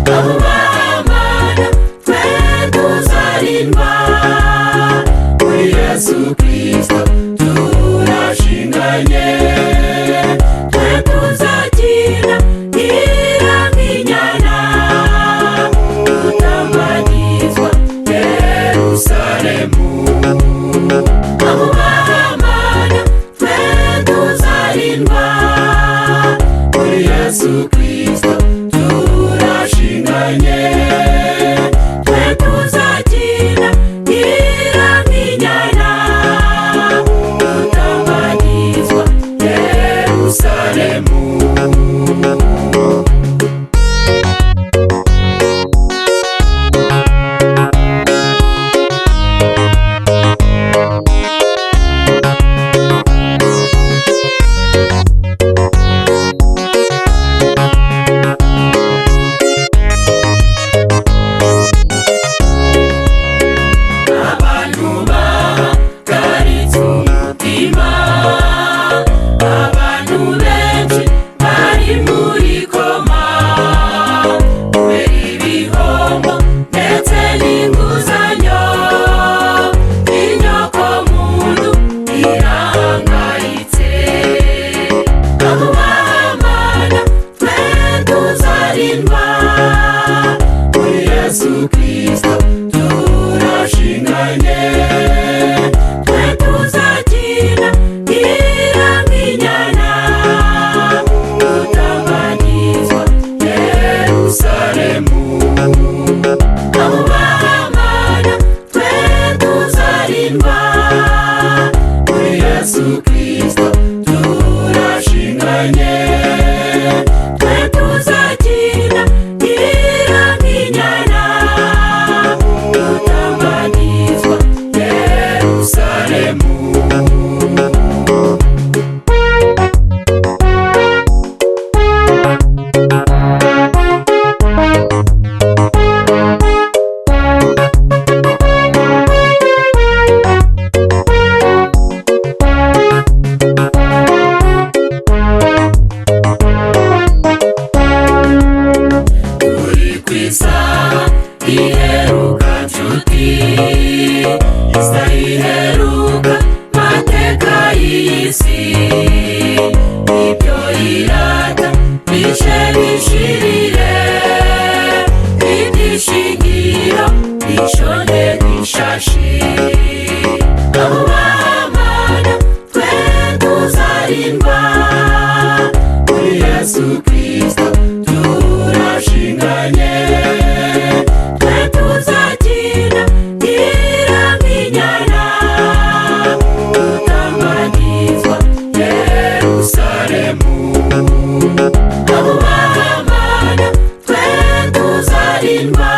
Abana twe tuzarindwa muri Yesu Kristo turashinganye, twe tuzakira nk'inyana tutambagizwa Yerusalemu. Abo bana twe tuzarindwa muri Yesu Kristo turashinganye, twe tuzakira nk'inyana tutambagizwa Yerusalemu. Yesu Kristo turashinganye, twe tuzakira nk'inyana tutambagizwa Yerusalemu. Abo bana twe tuzarindwa muri Yesu Kristo turashinganye, twe tuzakira nk'inyana tutambagizwa Yerusalemu. Iheruka nshuti, isaha iheruka mateka y'isi, ibyo irata bishe bishirire, ibyishingiro bishone nk'ishashi. Abo bana twe tuzarindwa muri Yesu Kristo turashinganye, twe tuzakira nk'inyana tutambagizwa Yerusalemu. Abo bana twe tuzarindwa